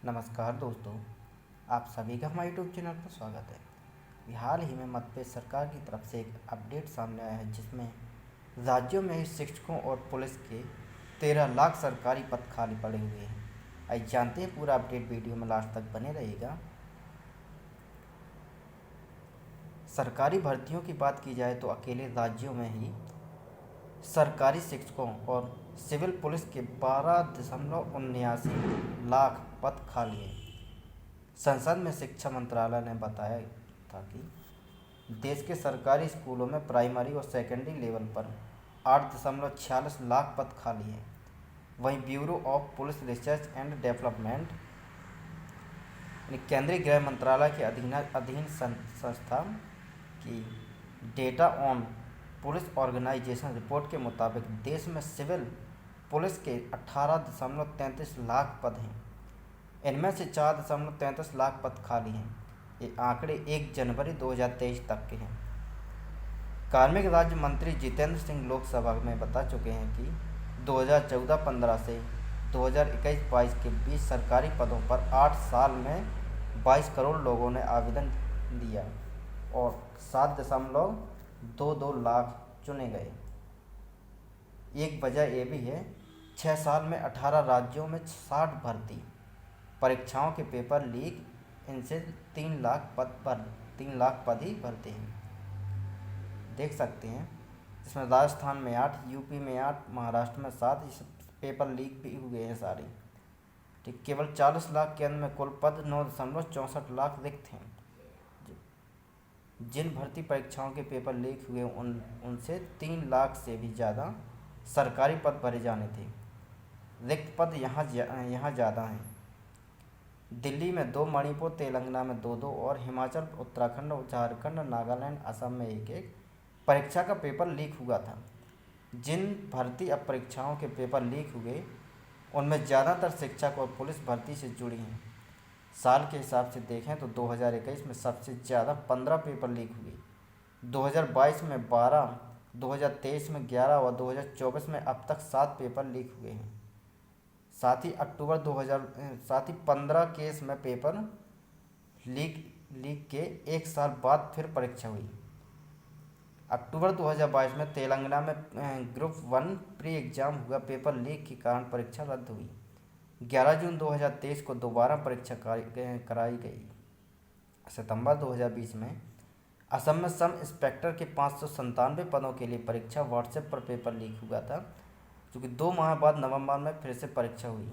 नमस्कार दोस्तों, आप सभी का हमारे यूट्यूब चैनल पर स्वागत है। हाल ही में मध्य प्रदेश सरकार की तरफ से एक अपडेट सामने आया है जिसमें राज्यों में ही शिक्षकों और पुलिस के 13 लाख सरकारी पद खाली पड़े हुए हैं। आइए जानते हैं पूरा अपडेट, वीडियो में लास्ट तक बने रहिएगा। सरकारी भर्तियों की बात की जाए तो अकेले राज्यों में ही सरकारी शिक्षकों और सिविल पुलिस के 12.79 लाख पद खाली हैं। संसद में शिक्षा मंत्रालय ने बताया था कि देश के सरकारी स्कूलों में प्राइमरी और सेकेंडरी लेवल पर 8.46 लाख पद खाली हैं। वहीं bureau of police research and development केंद्रीय गृह मंत्रालय के अधीन संस्था की data on police organisation report के मुताबिक देश में सिविल पुलिस के 18.33 लाख पद हैं। इनमें से 4.33 लाख पद खाली हैं। ये आंकड़े 1 जनवरी 2023 तक के हैं। कार्मिक राज्य मंत्री जितेंद्र सिंह लोकसभा में बता चुके हैं कि 2014-15 से 2021-22 के बीच सरकारी पदों पर 8 साल में 22 करोड़ लोगों ने आवेदन दिया और 7.22 लाख चुने गए। एक वजह यह भी है 6 साल में 18 राज्यों में 60 भर्ती परीक्षाओं के पेपर लीक, इनसे 3 लाख पद ही भरते हैं। देख सकते हैं इसमें राजस्थान में 8, यूपी में 8, महाराष्ट्र में 7 पेपर लीक भी हुए हैं सारे। ठीक, केवल 40 लाख के अंदर में कुल पद 9.64 लाख रिक्त हैं। जिन भर्ती परीक्षाओं के पेपर लीक हुए उनसे 3 लाख से भी ज़्यादा सरकारी पद भरे जाने थे। रिक्त पद यहाँ ज़्यादा हैं। दिल्ली में 2, मणिपुर तेलंगाना में 2 और हिमाचल, उत्तराखंड, झारखंड, नागालैंड, असम में 1 परीक्षा का पेपर लीक हुआ था। जिन भर्ती अब परीक्षाओं के पेपर लीक हुए उनमें ज़्यादातर शिक्षक और पुलिस भर्ती से जुड़ी हैं। साल के हिसाब से देखें तो 2021 में सबसे ज़्यादा 15 पेपर लीक हुए, 2022 में 12, 2023 में 11 और 2024 में अब तक 7 पेपर लीक हुए हैं। साथ ही 15 केस में पेपर लीक के 1 साल बाद फिर परीक्षा हुई। अक्टूबर 2022 में तेलंगाना में ग्रुप 1 प्री एग्ज़ाम हुआ, पेपर लीक के कारण परीक्षा रद्द हुई। 11 जून 2023 को दोबारा परीक्षा कराई गई। सितंबर 2020 में असम में सब इंस्पेक्टर के 597 पदों के लिए परीक्षा व्हाट्सएप पर पेपर लीक हुआ था, क्योंकि 2 माह बाद नवंबर में फिर से परीक्षा हुई।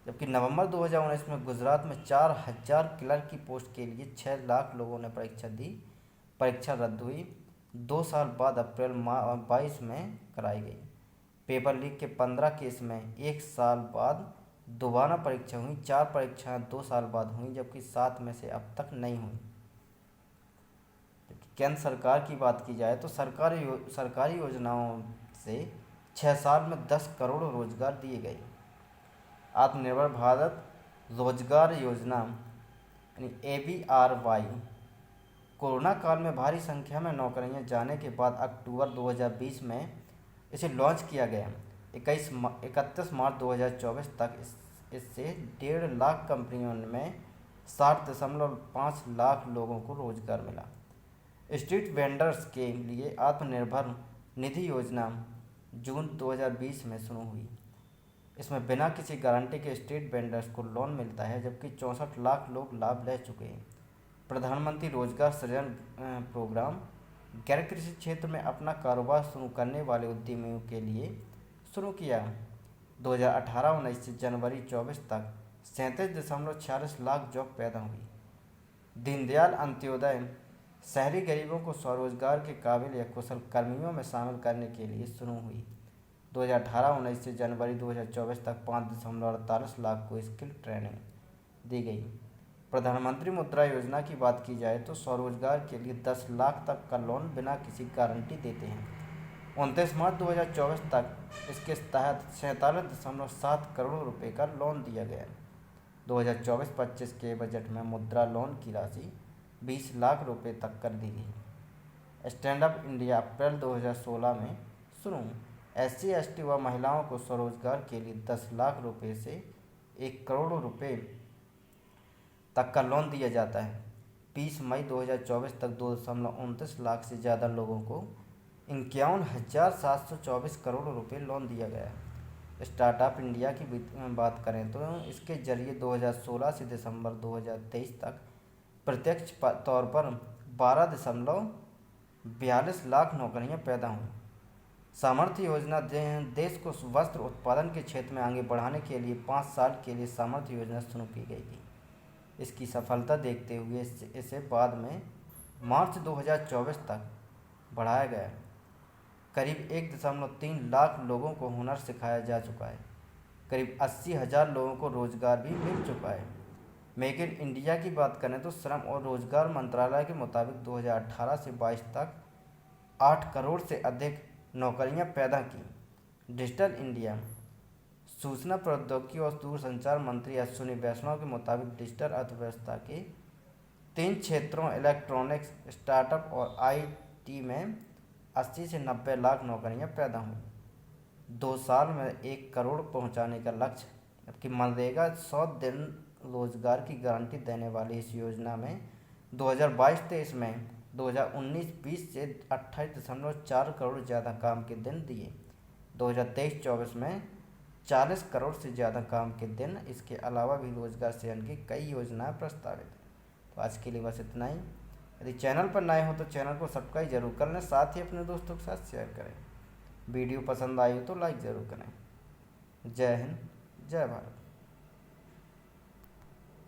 जबकि नवंबर 2019 में गुजरात में 4000 क्लर्क की पोस्ट के लिए 6 लाख लोगों ने परीक्षा दी, परीक्षा रद्द हुई। 2 साल बाद अप्रैल 22 में कराई गई। पेपर लीक के 15 केस में 1 साल बाद दोबारा परीक्षा हुई। 4 परीक्षाएं 2 साल बाद हुई, जबकि 7 में से अब तक नहीं हुई। केंद्र सरकार की बात की जाए तो सरकारी योजनाओं से 6 साल में 10 करोड़ रोजगार दिए गए। आत्मनिर्भर भारत रोजगार योजना यानी ABRY कोरोना काल में भारी संख्या में नौकरियां जाने के बाद अक्टूबर 2020 में इसे लॉन्च किया गया। 31 मार्च 2024 तक इससे 1.5 लाख कंपनियों में 60.5 लाख लोगों को रोजगार मिला। स्ट्रीट वेंडर्स के लिए आत्मनिर्भर निधि योजना जून 2020 में शुरू हुई। इसमें बिना किसी गारंटी के स्ट्रीट वेंडर्स को लोन मिलता है, जबकि 64 लाख लोग लाभ ले चुके हैं। प्रधानमंत्री रोजगार सृजन प्रोग्राम गैर कृषि क्षेत्र में अपना कारोबार शुरू करने वाले उद्यमियों के लिए शुरू किया। 2018-19 से जनवरी 24 तक 37.46 लाख जॉब पैदा हुई। दीनदयाल अंत्योदय शहरी गरीबों को स्वरोजगार के काबिल या कुशल कर्मियों में शामिल करने के लिए शुरू हुई। 2018-19 से जनवरी 2024 तक 5.48 लाख को स्किल ट्रेनिंग दी गई। प्रधानमंत्री मुद्रा योजना की बात की जाए तो स्वरोजगार के लिए 10 लाख तक का लोन बिना किसी गारंटी देते हैं। 29 मार्च 2024 तक इसके तहत 47.7 करोड़ रुपए का लोन दिया गया। 2024-25 के बजट में मुद्रा लोन की राशि 20 लाख रुपए तक कर दी गई। स्टैंड अप इंडिया अप्रैल 2016 में शुरू। SC/ST व महिलाओं को स्वरोजगार के लिए 10 लाख रुपए से 1 करोड़ रुपए तक का लोन दिया जाता है। 20 मई 2024 तक 2.29 लाख से ज़्यादा लोगों को 51,724 करोड़ रुपए लोन दिया गया है। स्टार्टअप इंडिया की बात करें तो इसके जरिए 2016 से दिसंबर 2023 तक प्रत्यक्ष तौर पर 12.42 लाख नौकरियां पैदा हुई। सामर्थ्य योजना देश को वस्त्र उत्पादन के क्षेत्र में आगे बढ़ाने के लिए 5 साल के लिए सामर्थ्य योजना शुरू की गई थी। इसकी सफलता देखते हुए इसे बाद में मार्च 2024 तक बढ़ाया गया। करीब 1.3 लाख लोगों को हुनर सिखाया जा चुका है। करीब 80,000 लोगों को रोजगार भी मिल चुका है। मेक इन इंडिया की बात करें तो श्रम और रोजगार मंत्रालय के मुताबिक 2018 से 22 तक 8 करोड़ से अधिक नौकरियां पैदा की। डिजिटल इंडिया सूचना प्रौद्योगिकी और दूरसंचार मंत्री अश्विनी वैष्णव के मुताबिक डिजिटल अर्थव्यवस्था के 3 क्षेत्रों इलेक्ट्रॉनिक्स, स्टार्टअप और आईटी में 80 से 90 लाख नौकरियां पैदा हुई। 2 साल में 1 करोड़ पहुंचाने का लक्ष्य। जबकि मनरेगा 100 दिन रोजगार की गारंटी देने वाली इस योजना में 2022-23 में 2019-20 से 28.4 करोड़ ज़्यादा काम के दिन दिए। 2023-24 में 40 करोड़ से ज़्यादा काम के दिन। इसके अलावा भी रोजगार सृजन की कई योजनाएं प्रस्तावित हैं। तो आज के लिए बस इतना ही। यदि चैनल पर नए हो तो चैनल को सब्सक्राइब जरूर कर लें, साथ ही अपने दोस्तों के साथ शेयर करें। वीडियो पसंद आई हो तो लाइक ज़रूर करें। जय हिंद, जय भारत।